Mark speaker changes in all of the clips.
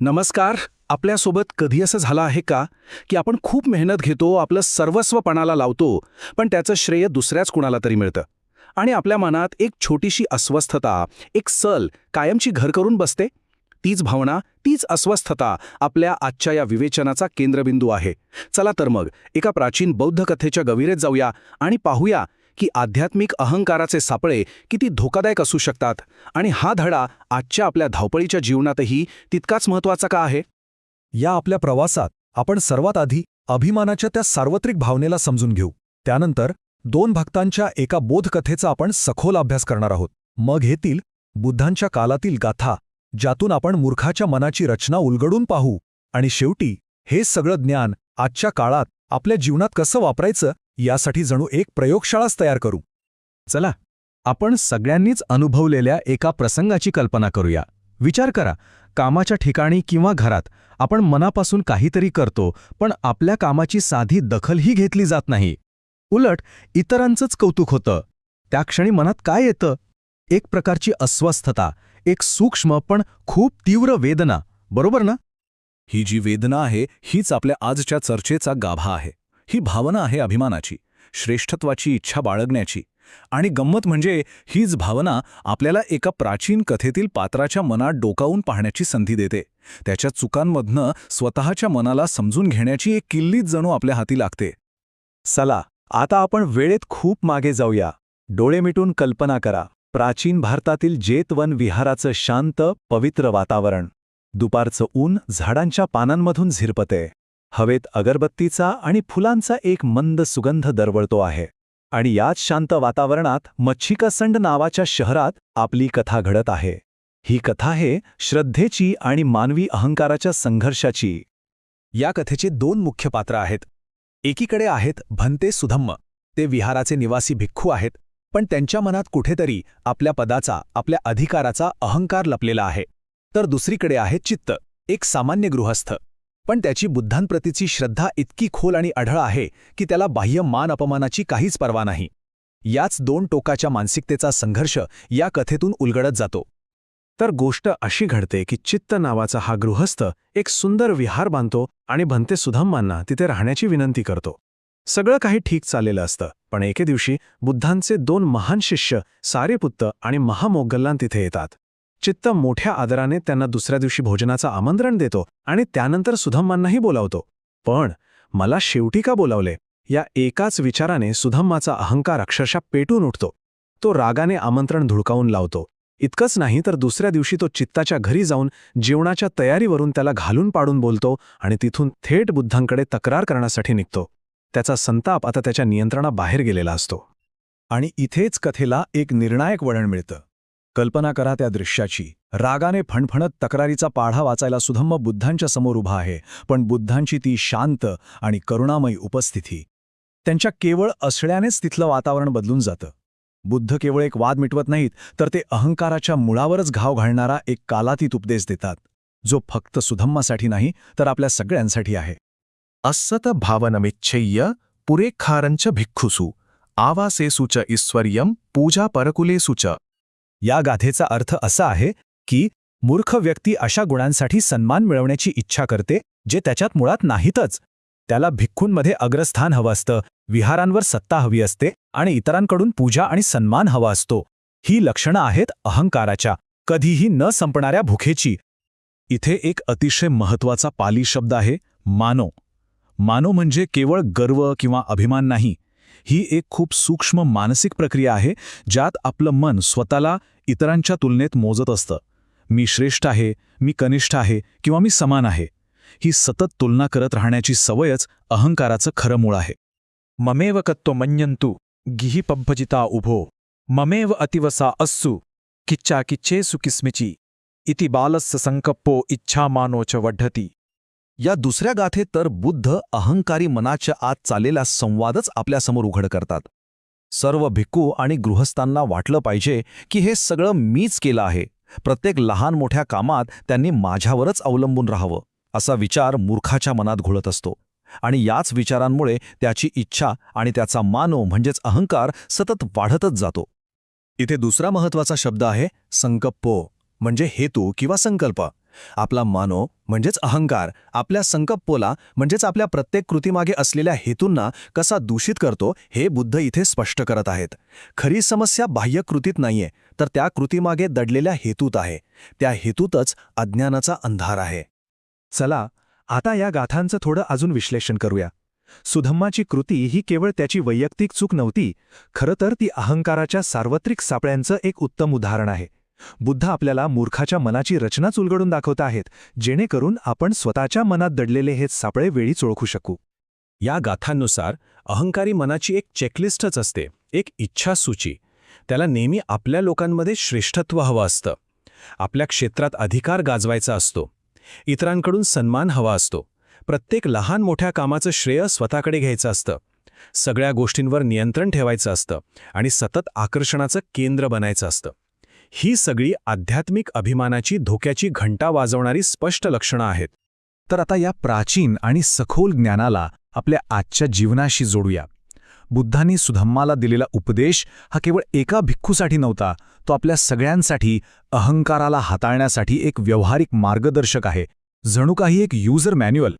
Speaker 1: नमस्कार. आपल्यासोबत कधी असं झालं आहे का की आपण खूप मेहनत घेतो, आपलं सर्वस्व पणाला लावतो, पण त्याचं श्रेय दुसऱ्याच कुणाला तरी मिळतं आणि आपल्या मनात एक छोटीशी अस्वस्थता, एक सल कायमची घर करून बसते. तीच भावना, तीच अस्वस्थता आपल्या आजच्या या विवेचनाचा केंद्रबिंदू आहे. चला तर मग एका प्राचीन बौद्ध कथेच्या गहिरेत जाऊया आणि पाहूया की आध्यात्मिक अहंकाराचे सापळे किती धोकादायक असू शकतात आणि हा धडा आजच्या आपल्या धावपळीच्या जीवनातही तितकाच महत्त्वाचा का आहे.
Speaker 2: या आपल्या प्रवासात आपण सर्वात आधी अभिमानाच्या त्या सार्वत्रिक भावनेला समजून घेऊ. त्यानंतर दोन भक्तांच्या एका बोधकथेचा आपण सखोल अभ्यास करणार आहोत. मग येतील बुद्धांच्या कालातील गाथा, ज्यातून आपण मूर्खाच्या मनाची रचना उलगडून पाहू. आणि शेवटी हे सगळं ज्ञान आजच्या काळात आपल्या जीवनात कसं वापरायचं यासाठी जणू एक प्रयोगशाळाच तयार करू.
Speaker 3: चला, आपण सगळ्यांनीच अनुभवलेल्या एका प्रसंगाची कल्पना करूया. विचार करा, कामाच्या ठिकाणी किंवा घरात आपण मनापासून काहीतरी करतो, पण आपल्या कामाची साधी दखलही घेतली जात नाही. उलट इतरांचंच कौतुक होतं. त्या क्षणी मनात काय येतं? एक प्रकारची अस्वस्थता, एक सूक्ष्म पण खूप तीव्र वेदना, बरोबर ना?
Speaker 2: ही जी वेदना आहे हीच आपल्या आजच्या चर्चेचा गाभा आहे. ही भावना आहे अभिमानाची, श्रेष्ठत्वाची इच्छा बाळगण्याची. आणि गंमत म्हणजे हीच भावना आपल्याला एका प्राचीन कथेतील पात्राच्या मनात डोकावून पाहण्याची संधी देते. त्याच्या चुकांमधनं स्वतःच्या मनाला समजून घेण्याची एक किल्लीच जणू आपल्या हाती लागते. चला, आता आपण वेळेत खूप मागे जाऊया. डोळे मिटून कल्पना करा, प्राचीन भारतातील जेतवन विहाराचं शांत, पवित्र वातावरण. दुपारचं ऊन झाडांच्या पानांमधून झिरपते. हवेत अगरबत्तीचा आणि फुलांचा एक मंद सुगंध दरवळतो आहे. आणि याच शांत वातावरणात मच्छिकसंड नावाच्या शहरात आपली कथा घडत आहे. ही कथा आहे श्रद्धेची आणि मानवी अहंकाराच्या संघर्षाची. या कथेचे दोन मुख्य पात्र आहेत. एकीकडे आहेत भंते सुधम्म. ते विहाराचे निवासी भिक्खू आहेत, पण त्यांच्या मनात कुठेतरी आपल्या पदाचा, आपल्या अधिकाराचा अहंकार लपलेला आहे. तर दुसरीकडे आहे चित्त, एक सामान्य गृहस्थ, पण त्याची बुद्धांप्रतीची श्रद्धा इतकी खोल आणि अढळ आहे की त्याला बाह्य मान अपमानाची काहीच पर्वा नाही. याच दोन टोकाच्या मानसिकतेचा संघर्ष या कथेतून उलगडत जातो. तर गोष्ट अशी घडते की चित्त नावाचा हा गृहस्थ एक सुंदर विहार बांधतो आणि भंते सुधम्मांना तिथे राहण्याची विनंती करतो. सगळं काही ठीक चाललेलं असतं, पण एके दिवशी बुद्धांचे दोन महान शिष्य सारेपुत्त आणि महामोगल्लान तिथे येतात. चित्त मोठ्या आदराने त्यांना दुसऱ्या दिवशी भोजनाचं आमंत्रण देतो आणि त्यानंतर सुधम्मांनाही बोलावतो. पण मला शेवटी का बोलावले, या एकाच विचाराने सुधम्माचा अहंकार अक्षरशः पेटून उठतो. तो रागाने आमंत्रण धुडकावून लावतो. इतकंच नाही तर दुसऱ्या दिवशी तो चित्ताच्या घरी जाऊन जेवणाच्या तयारीवरून त्याला घालून पाडून बोलतो आणि तिथून थेट बुद्धांकडे तक्रार करण्यासाठी निघतो. त्याचा संताप आता त्याच्या नियंत्रणाबाहेर गेलेला असतो. आणि इथेच कथेला एक निर्णायक वळण मिळतं. कल्पना करा त्या दृश्याची. रागाने फणफणत तक्रारीचा पाढा वाचायला सुधम्म बुद्धांच्या समोर उभा आहे, पण बुद्धांची ती शांत आणि करुणामयी उपस्थिती, त्यांच्या केवळ असण्यानेच तिथलं वातावरण बदलून जातं. बुद्ध केवळ एक वाद मिटवत नाहीत, तर ते अहंकाराच्या मुळावरच घाव घालणारा एक कालातीत उपदेश देतात, जो फक्त सुधम्मासाठी नाही तर आपल्या सगळ्यांसाठी आहे.
Speaker 4: अस्सत भावनमिच्छय्य पुरेखारंच भिक्खुसु आवासेसु च ईश्वर्यं पूजा परकुलेसु च.
Speaker 2: या गाथेचा अर्थ असा आहे की मूर्ख व्यक्ती अशा गुणांसाठी सन्मान मिळवण्याची इच्छा करते जे त्याच्यात मुळात नाहीतच. त्याला भिक्खूंमध्ये अग्रस्थान हवं असतं, विहारांवर सत्ता हवी असते आणि इतरांकडून पूजा आणि सन्मान हवा असतो. ही लक्षणं आहेत अहंकाराच्या, कधीही न संपणाऱ्या भुकेची. इथे एक अतिशय महत्त्वाचा पाली शब्द आहे, मानो. मानो म्हणजे केवळ गर्व किंवा अभिमान नाही. ही एक खूप सूक्ष्म मानसिक प्रक्रिया आहे, ज्यात आपलं मन स्वतःला इतरांच्या तुलनेत मोजत असतं. मी श्रेष्ठ आहे, मी कनिष्ठ आहे किंवा मी समान आहे. ही सतत तुलना करत राहण्याची सवयच अहंकाराचं खरं मूळ आहे.
Speaker 5: ममेव कत्तो मन्यन्तु गिहि पब्भजिता उभो ममेव अतिवसा अस्सु किच्चा किच्चेसु किस्मिची इति बालस्य संकप्पो इच्छामानो च वढ्ढति.
Speaker 3: या दुसऱ्या गाथेत तर बुद्ध अहंकारी मनाच्या आत चाललेला संवादच आपल्यासमोर उघड करतात. सर्व भिक्खू आणि गृहस्थांना वाटलं पाहिजे की हे सगळं मीच केलं आहे, प्रत्येक लहान मोठ्या कामात त्यांनी माझ्यावरच अवलंबून राहावं, असा विचार मूर्खाच्या मनात घोळत असतो. आणि याच विचारांमुळे त्याची इच्छा आणि त्याचा मानो म्हणजेच अहंकार सतत वाढतच जातो.
Speaker 2: इथे दुसरा महत्त्वाचा शब्द आहे संकप्पो, म्हणजे हेतू किंवा संकल्प.
Speaker 3: आपला मानो म्हणजेच अहंकार आपल्या संकल्पोला म्हणजेच आपल्या प्रत्येक कृतीमागे असलेल्या हेतूंना कसा दूषित करतो हे बुद्ध इथे स्पष्ट करत आहेत. खरी समस्या बाह्य कृतीत नाहीये, तर त्या कृतीमागे दडलेल्या हेतूत आहे. त्या हेतूतच अज्ञानाचा अंधार आहे.
Speaker 6: चला आता या गाथांचं थोडं अजून विश्लेषण करूया. सुधम्माची कृती ही केवळ त्याची वैयक्तिक चूक नव्हती, खरं तर ती अहंकाराच्या सार्वत्रिक सापळ्यांचं एक उत्तम उदाहरण आहे. बुद्ध आपल्याला मूर्खाच्या मनाची रचनाच उलगडून दाखवत आहेत, जेणेकरून आपण स्वतःच्या मनात दडलेले हे सापळे वेळीच ओळखू शकू.
Speaker 2: या गाथांनुसार अहंकारी मनाची एक चेकलिस्टच असते, एक इच्छासूची. त्याला नेहमी आपल्या लोकांमध्ये श्रेष्ठत्व हवं असतं, आपल्या क्षेत्रात अधिकार गाजवायचा असतो, इतरांकडून सन्मान हवा असतो, प्रत्येक लहान मोठ्या कामाचं श्रेय स्वतःकडे घ्यायचं असतं, सगळ्या गोष्टींवर नियंत्रण ठेवायचं असतं आणि सतत आकर्षणाचं केंद्र बनायचं असतं. ही सगळी आध्यात्मिक अभिमानाची धोक्याची घंटा वाजवणारी स्पष्ट लक्षणं आहेत.
Speaker 3: तर आता या प्राचीन आणि सखोल ज्ञानाला आपल्या आजच्या जीवनाशी जोडूया. बुद्धांनी सुधम्माला दिलेला उपदेश हा केवळ एका भिक्खूसाठी नव्हता, तो आपल्या सगळ्यांसाठी अहंकाराला हाताळण्यासाठी एक व्यावहारिक मार्गदर्शक आहे, जणू काही एक युजर मॅन्युअल.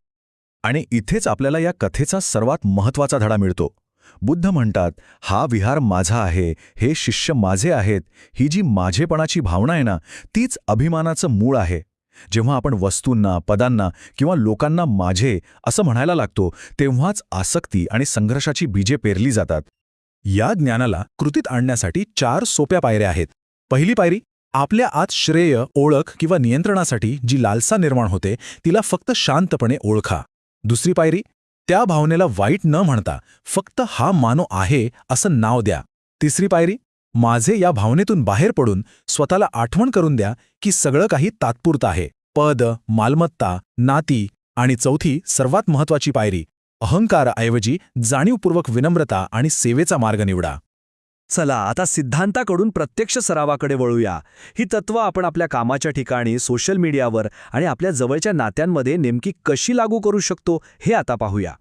Speaker 3: आणि इथेच आपल्याला या कथेचा सर्वात महत्त्वाचा धडा मिळतो. बुद्ध म्हणतात, हा विहार माझा आहे, हे शिष्य माझे आहेत. ही जी माझेपणाची भावना आहे ना, तीच अभिमानाचं मूळ आहे. जेव्हा आपण वस्तूंना, पदांना किंवा लोकांना माझे असं म्हणायला लागतो, तेव्हाच आसक्ती आणि संघर्षाची बीजे पेरली जातात. या ज्ञानाला कृतीत आणण्यासाठी 4 सोप्या पायऱ्या आहेत. पहिली पायरी, आपल्या आत श्रेय, ओळख किंवा नियंत्रणासाठी जी लालसा निर्माण होते तिला फक्त शांतपणे ओळखा. दुसरी पायरी, त्या भावनेला वाईट न म्हणता फक्त हा मानो आहे असं नाव द्या. तिसरी पायरी, माझे या भावनेतून बाहेर पडून स्वतःला आठवण करून द्या की सगळं काही तात्पुरतं आहे, पद, मालमत्ता, नाती. आणि चौथी सर्वात महत्त्वाची पायरी, अहंकाराऐवजी जाणीवपूर्वक विनम्रता आणि सेवेचा मार्ग निवडा.
Speaker 6: चला आता सिद्धांताकडून प्रत्यक्ष सरावाकडे वळूया. ही तत्त्व आपण आपल्या कामाच्या ठिकाणी, सोशल मीडियावर आणि आपल्या जवळच्या नात्यांमध्ये नेमकी कशी लागू करू शकतो हे आता पाहूया.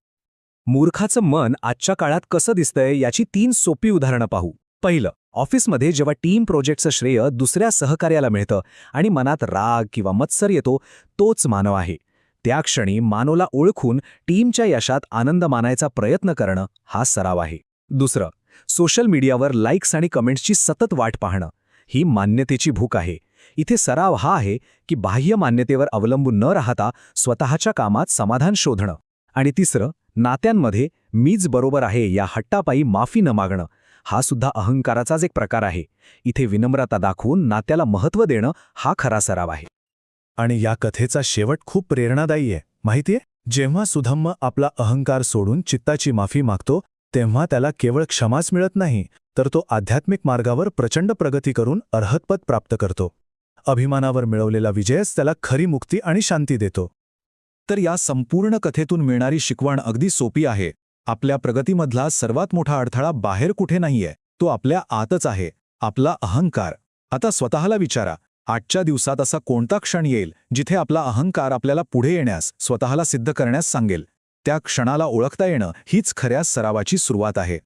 Speaker 6: मूर्खाचं मन आजच्या काळात कसं दिसतंय याची 3 सोपी उदाहरणं पाहू. पहिलं, ऑफिसमध्ये जेव्हा टीम प्रोजेक्टचं श्रेय दुसऱ्या सहकार्याला मिळतं आणि मनात राग किंवा मत्सर येतो, तोच मानव आहे. त्या क्षणी मानवला ओळखून टीमच्या यशात आनंद मानायचा प्रयत्न करणं हा सराव आहे. दुसरं, सोशल मीडियावर लाईक्स आणि कमेंट्सची सतत वाट पाहणं, ही मान्यतेची भूक आहे. इथे सराव हा आहे की बाह्य मान्यतेवर अवलंबून न राहता स्वतःच्या कामात समाधान शोधणं. आणि तिसरं, नात्यांमध्ये मीच बरोबर आहे या हट्टापायी माफी न मागणं, हा सुद्धा अहंकाराचाच एक प्रकार आहे. इथे विनम्रता दाखवून नात्याला महत्त्व देणं हा खरा सराव आहे.
Speaker 3: आणि या कथेचा शेवट खूप प्रेरणादायी आहे, माहितीये? जेव्हा सुधम्म आपला अहंकार सोडून चित्ताची माफी मागतो, तेव्हा त्याला केवळ क्षमाच मिळत नाही, तर तो आध्यात्मिक मार्गावर प्रचंड प्रगती करून अर्हतपद प्राप्त करतो. अभिमानावर मिळवलेला विजयच त्याला खरी मुक्ती आणि शांती देतो. तर या संपूर्ण कथेतून मिळणारी शिकवण अगदी सोपी आहे. आपल्या प्रगतीमधला सर्वात मोठा अडथळा बाहेर कुठे नाहीये, तो आपल्या आतच आहे, आपला अहंकार. आता स्वतःला विचारा, आजच्या दिवसात असा कोणता क्षण येईल जिथे आपला अहंकार आपल्याला पुढे येण्यास, स्वतःला सिद्ध करण्यास सांगेल? त्या क्षणाला ओळखता येणं हीच खऱ्या सरावाची सुरुवात आहे.